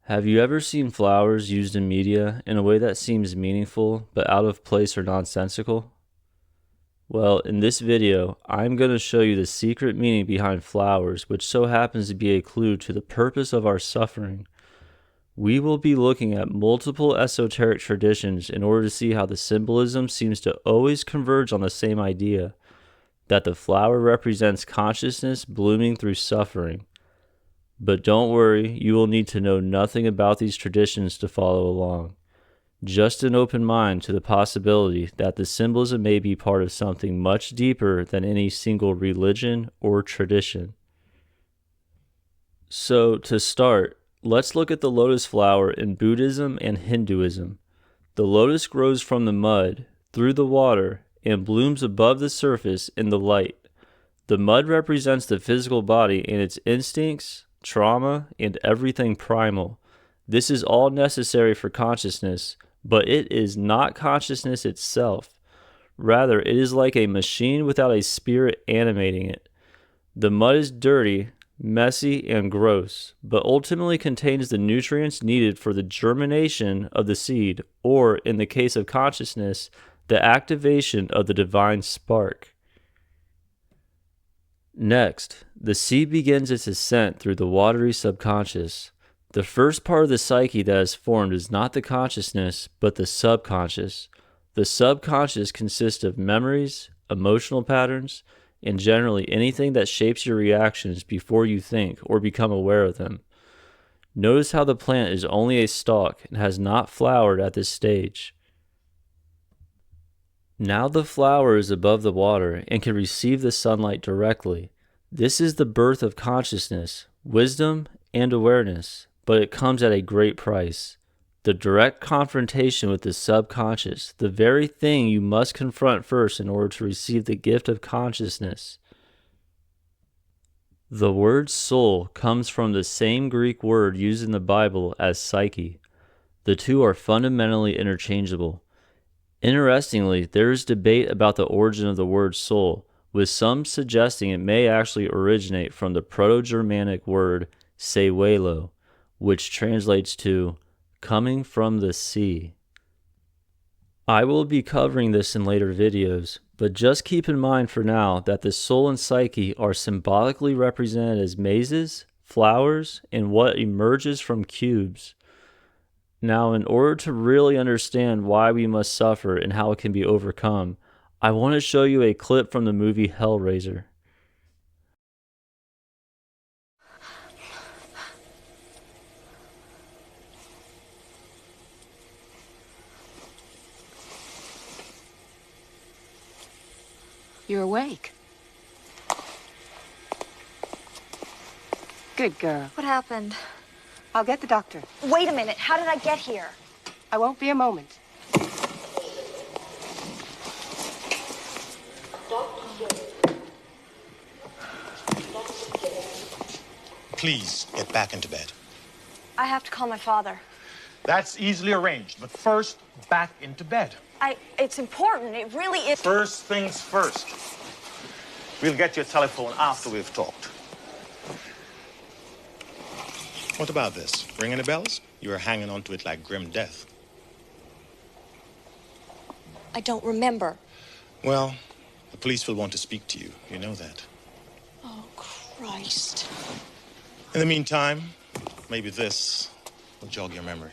Have you ever seen flowers used in media in a way that seems meaningful but out of place or nonsensical? Well, in this video, I'm going to show you the secret meaning behind flowers, which so happens to be a clue to the purpose of our suffering. We will be looking at multiple esoteric traditions in order to see how the symbolism seems to always converge on the same idea, that the flower represents consciousness blooming through suffering. But don't worry, you will need to know nothing about these traditions to follow along. Just an open mind to the possibility that the symbolism may be part of something much deeper than any single religion or tradition. So, to start, let's look at the lotus flower in Buddhism and Hinduism. The lotus grows from the mud, through the water, and blooms above the surface in the light. The mud represents the physical body and its instincts, trauma, and everything primal. This is all necessary for consciousness, but it is not consciousness itself. Rather, it is like a machine without a spirit animating it. The mud is dirty, messy, and gross, but ultimately contains the nutrients needed for the germination of the seed, or, in the case of consciousness, the activation of the divine spark. Next, the seed begins its ascent through the watery subconscious. The first part of the psyche that is formed is not the consciousness, but the subconscious. The subconscious consists of memories, emotional patterns, and generally anything that shapes your reactions before you think or become aware of them. Notice how the plant is only a stalk and has not flowered at this stage. Now the flower is above the water and can receive the sunlight directly. This is the birth of consciousness, wisdom, and awareness, but it comes at a great price. The direct confrontation with the subconscious, the very thing you must confront first in order to receive the gift of consciousness. The word soul comes from the same Greek word used in the Bible as psyche. The two are fundamentally interchangeable. Interestingly, there is debate about the origin of the word soul, with some suggesting it may actually originate from the Proto-Germanic word sewelo, which translates to coming from the sea. I will be covering this in later videos, but just keep in mind for now that the soul and psyche are symbolically represented as mazes, flowers, and what emerges from cubes. Now, in order to really understand why we must suffer and how it can be overcome, I want to show you a clip from the movie Hellraiser. You're awake. Good girl. What happened? I'll get the doctor. Wait a minute. How did I get here? I won't be a moment. Please get back into bed. I have to call my father. That's easily arranged, but first, back into bed. It's important. It really is. First things first. We'll get your telephone after we've talked. What about this? Ringing the bells? You were hanging onto it like grim death. I don't remember. Well, the police will want to speak to you. You know that. Oh, Christ. In the meantime, maybe this will jog your memory.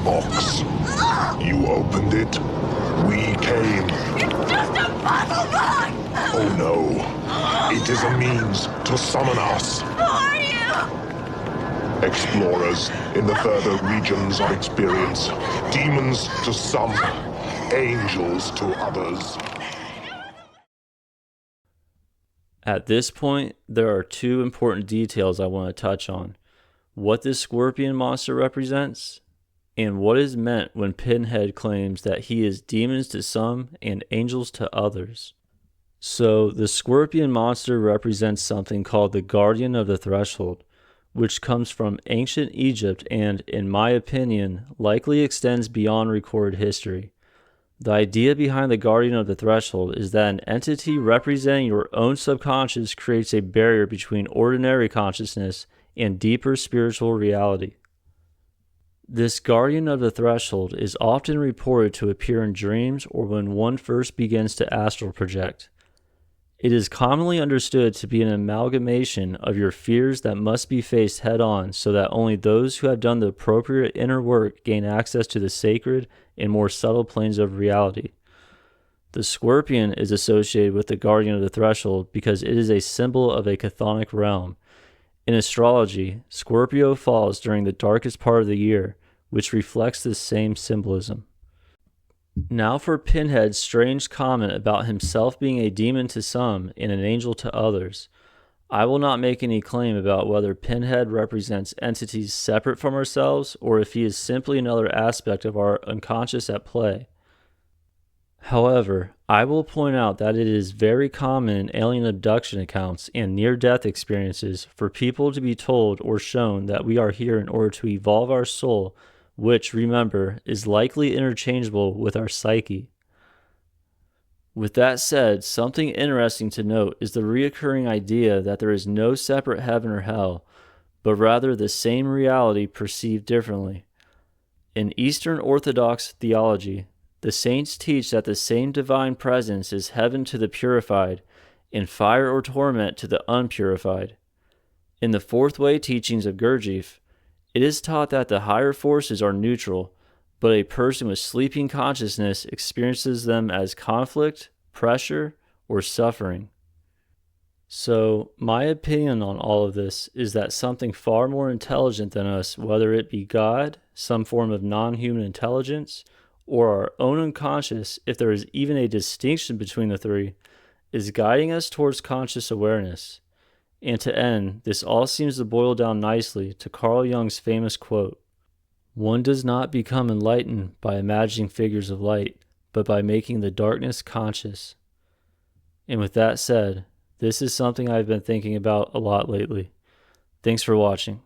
box. You opened it. We came. It's just a puzzle box! Oh no. It is a means to summon us. Who are you? Explorers in the further regions of experience. Demons to some, angels to others. At this point, there are two important details I want to touch on. What this scorpion monster represents, and what is meant when Pinhead claims that he is demons to some and angels to others. So, the scorpion monster represents something called the Guardian of the Threshold, which comes from ancient Egypt and, in my opinion, likely extends beyond recorded history. The idea behind the Guardian of the Threshold is that an entity representing your own subconscious creates a barrier between ordinary consciousness and deeper spiritual reality. This Guardian of the Threshold is often reported to appear in dreams or when one first begins to astral project. It is commonly understood to be an amalgamation of your fears that must be faced head-on so that only those who have done the appropriate inner work gain access to the sacred and more subtle planes of reality. The scorpion is associated with the Guardian of the Threshold because it is a symbol of a chthonic realm. In astrology, Scorpio falls during the darkest part of the year, which reflects this same symbolism. Now for Pinhead's strange comment about himself being a demon to some and an angel to others. I will not make any claim about whether Pinhead represents entities separate from ourselves or if he is simply another aspect of our unconscious at play. However, I will point out that it is very common in alien abduction accounts and near-death experiences for people to be told or shown that we are here in order to evolve our soul, which, remember, is likely interchangeable with our psyche. With that said, something interesting to note is the recurring idea that there is no separate heaven or hell, but rather the same reality perceived differently. In Eastern Orthodox theology, the saints teach that the same divine presence is heaven to the purified and fire or torment to the unpurified. In the fourth way teachings of Gurdjieff, it is taught that the higher forces are neutral, but a person with sleeping consciousness experiences them as conflict, pressure, or suffering. So, my opinion on all of this is that something far more intelligent than us, whether it be God, some form of non-human intelligence, or our own unconscious, if there is even a distinction between the three, is guiding us towards conscious awareness. And to end, this all seems to boil down nicely to Carl Jung's famous quote, "One does not become enlightened by imagining figures of light, but by making the darkness conscious." And with that said, this is something I've been thinking about a lot lately. Thanks for watching.